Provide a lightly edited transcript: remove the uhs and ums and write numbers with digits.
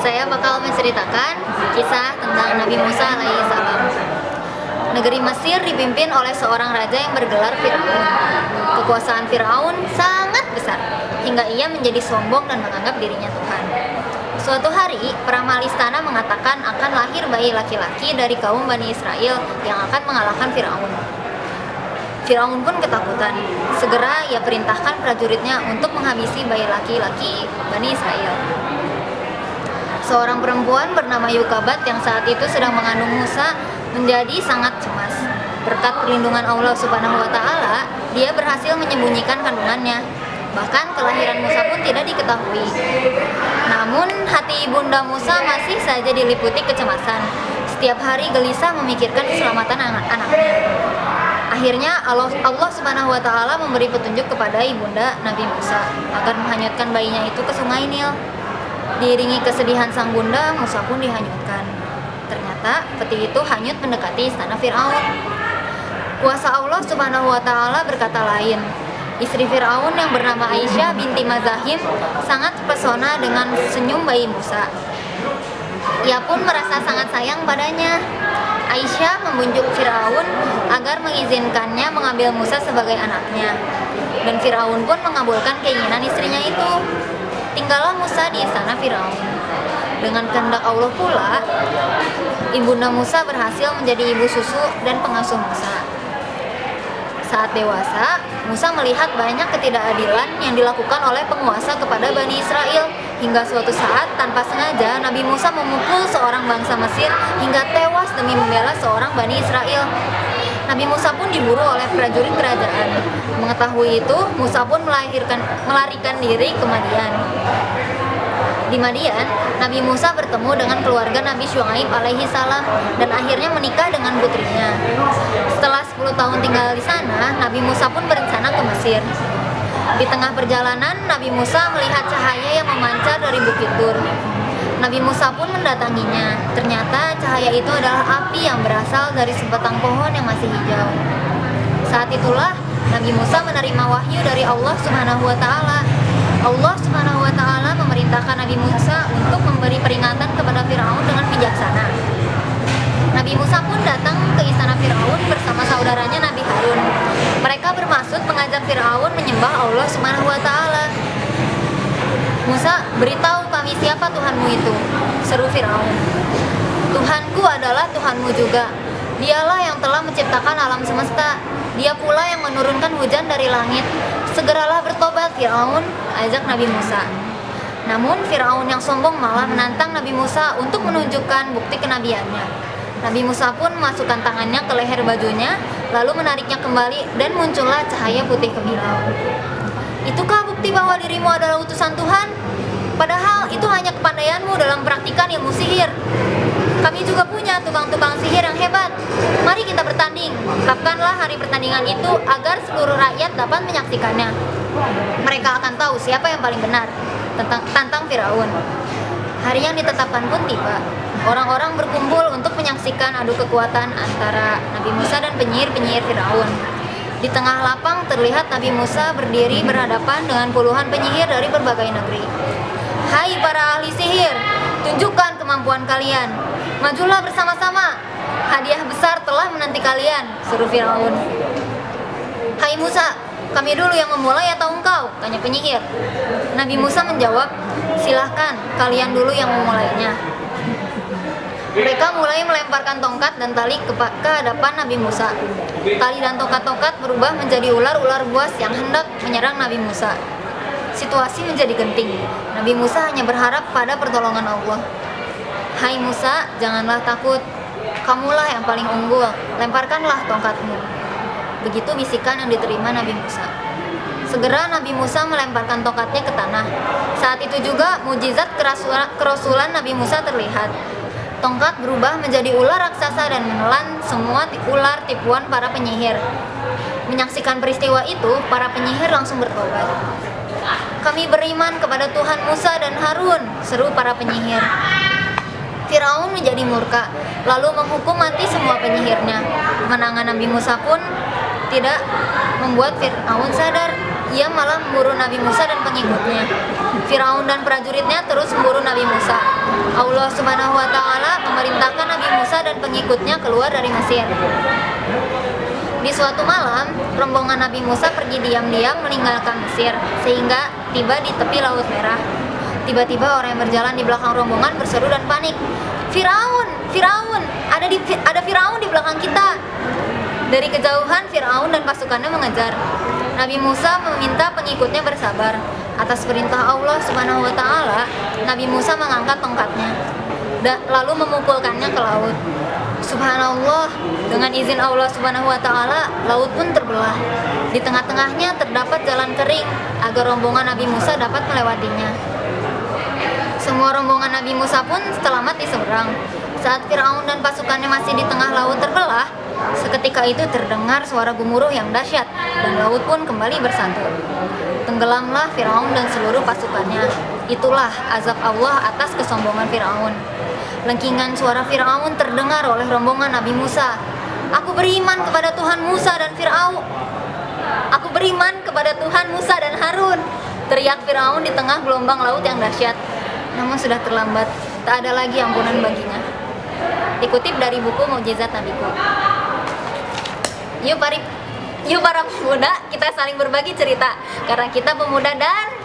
Saya bakal menceritakan kisah tentang Nabi Musa alaihissalam. Negeri Mesir dipimpin oleh seorang raja yang bergelar Firaun. Kekuasaan Firaun sangat besar, hingga ia menjadi sombong dan menganggap dirinya Tuhan. Suatu hari, peramal istana mengatakan akan lahir bayi laki-laki dari kaum Bani Israel yang akan mengalahkan Firaun. Firaun pun ketakutan. Segera ia perintahkan prajuritnya untuk menghabisi bayi laki-laki Bani Israel. Seorang perempuan bernama Yukabat yang saat itu sedang mengandung Musa menjadi sangat cemas. Berkat perlindungan Allah Subhanahu wa Ta'ala, dia berhasil menyembunyikan kandungannya. Bahkan kelahiran Musa pun tidak diketahui. Namun hati ibunda Musa masih saja diliputi kecemasan. Setiap hari gelisah memikirkan keselamatan anak-anaknya. Akhirnya Allah Subhanahu wa Ta'ala memberi petunjuk kepada ibunda Nabi Musa agar menghanyutkan bayinya itu ke sungai Nil. Diiringi kesedihan sang bunda, Musa pun dihanyutkan. Ternyata peti itu hanyut mendekati istana Firaun. Kuasa Allah Subhanahu wa Ta'ala berkata lain. Istri Firaun yang bernama Aisyah binti Mazahim sangat terpesona dengan senyum bayi Musa. Ia pun merasa sangat sayang padanya. Aisyah membujuk Firaun agar mengizinkannya mengambil Musa sebagai anaknya. Dan Firaun pun mengabulkan keinginan istrinya itu. Tinggallah Musa di istana Firaun. Dengan kehendak Allah pula, ibunda Musa berhasil menjadi ibu susu dan pengasuh Musa. Saat dewasa, Musa melihat banyak ketidakadilan yang dilakukan oleh penguasa kepada Bani Israel. Hingga suatu saat, tanpa sengaja, Nabi Musa memukul seorang bangsa Mesir hingga tewas demi membela seorang Bani Israel. Nabi Musa pun diburu oleh prajurit kerajaan. Mengetahui itu, Musa pun melarikan diri ke Madian. Di Madian, Nabi Musa bertemu dengan keluarga Nabi Syuaib alaihi salam dan akhirnya menikah dengan putrinya. Setelah 10 tahun tinggal di sana, Nabi Musa pun berencana ke Mesir. Di tengah perjalanan, Nabi Musa melihat cahaya yang memancar dari Bukit Tur. Nabi Musa pun mendatanginya. Ternyata cahaya itu adalah api yang berasal dari sebatang pohon yang masih hijau. Saat itulah Nabi Musa menerima wahyu dari Allah Subhanahu wa Ta'ala. Allah Subhanahu wa Ta'ala memerintahkan Nabi Musa untuk memberi peringatan kepada Firaun dengan bijaksana. Nabi Musa pun datang ke istana Firaun bersama saudaranya Nabi Harun. Mereka bermaksud mengajak Firaun menyembah Allah Subhanahu wa Ta'ala. Musa, beritahu kami siapa Tuhanmu itu, seru Firaun. Tuhanku adalah Tuhanmu juga. Dialah yang telah menciptakan alam semesta. Dia pula yang menurunkan hujan dari langit. Segeralah bertobat, Firaun, ajak Nabi Musa. Namun Firaun yang sombong malah menantang Nabi Musa untuk menunjukkan bukti kenabiannya. Nabi Musa pun memasukkan tangannya ke leher bajunya, lalu menariknya kembali dan muncullah cahaya putih kebilau. Itukah bukti bahwa dirimu adalah utusan Tuhan? Padahal itu hanya kepandaianmu dalam praktikan ilmu sihir. Kami juga punya tukang-tukang sihir yang hebat. Mari kita bertanding. Tetapkanlah hari pertandingan itu agar seluruh rakyat dapat menyaksikannya. Mereka akan tahu siapa yang paling benar. Tantang Firaun. Hari yang ditetapkan pun tiba. Orang-orang berkumpul untuk menyaksikan adu kekuatan antara Nabi Musa dan penyihir-penyihir Firaun. Di tengah lapang terlihat Nabi Musa berdiri berhadapan dengan puluhan penyihir dari berbagai negeri. Hai para ahli sihir, tunjukkan kemampuan kalian. Majulah bersama-sama. Hadiah besar telah menanti kalian, seru Firaun. Hai Musa, kami dulu yang memulai atau engkau? Tanya penyihir. Nabi Musa menjawab, silahkan, kalian dulu yang memulainya. Mereka mulai melemparkan tongkat dan tali ke hadapan Nabi Musa. Tali dan tongkat-tongkat berubah menjadi ular-ular buas yang hendak menyerang Nabi Musa. Situasi menjadi genting. Nabi Musa hanya berharap pada pertolongan Allah. Hai Musa, janganlah takut. Kamulah yang paling unggul. Lemparkanlah tongkatmu. Begitu bisikan yang diterima Nabi Musa. Segera Nabi Musa melemparkan tongkatnya ke tanah. Saat itu juga mujizat kerasulan Nabi Musa terlihat. Tongkat berubah menjadi ular raksasa dan menelan semua ular tipuan para penyihir. Menyaksikan peristiwa itu, para penyihir langsung bertobat. Kami beriman kepada Tuhan Musa dan Harun, seru para penyihir. Firaun menjadi murka, lalu menghukum mati semua penyihirnya. Kemenangan Nabi Musa pun tidak membuat Firaun sadar. Ia malah memburu Nabi Musa dan pengikutnya. Firaun dan prajuritnya terus memburu Nabi Musa. Allah Subhanahu wa taala memerintahkan Nabi Musa dan pengikutnya keluar dari Mesir. Di suatu malam, rombongan Nabi Musa pergi diam-diam meninggalkan Mesir sehingga tiba di tepi Laut Merah. Tiba-tiba orang yang berjalan di belakang rombongan berseru dan panik. Firaun, Firaun, ada Firaun di belakang kita. Dari kejauhan Firaun dan pasukannya mengejar. Nabi Musa meminta pengikutnya bersabar. Atas perintah Allah Subhanahu wa taala, Nabi Musa mengangkat tongkatnya lalu memukulkannya ke laut. Subhanallah, dengan izin Allah Subhanahu wa taala, laut pun terbelah. Di tengah-tengahnya terdapat jalan kering agar rombongan Nabi Musa dapat melewatinya. Semua rombongan Nabi Musa pun selamat di seberang. Saat Firaun dan pasukannya masih di tengah laut terbelah, seketika itu terdengar suara gemuruh yang dahsyat dan laut pun kembali bersatu. Tenggelamlah Firaun dan seluruh pasukannya. Itulah azab Allah atas kesombongan Firaun. Lengkingan suara Firaun terdengar oleh rombongan Nabi Musa. Aku beriman kepada Tuhan Musa dan Firaun. Aku beriman kepada Tuhan Musa dan Harun. Teriak Firaun di tengah gelombang laut yang dahsyat. Namun sudah terlambat, tak ada lagi ampunan baginya. Dikutip dari buku Mukjizat Nabiku. Yuk para pemuda, kita saling berbagi cerita karena kita pemuda dan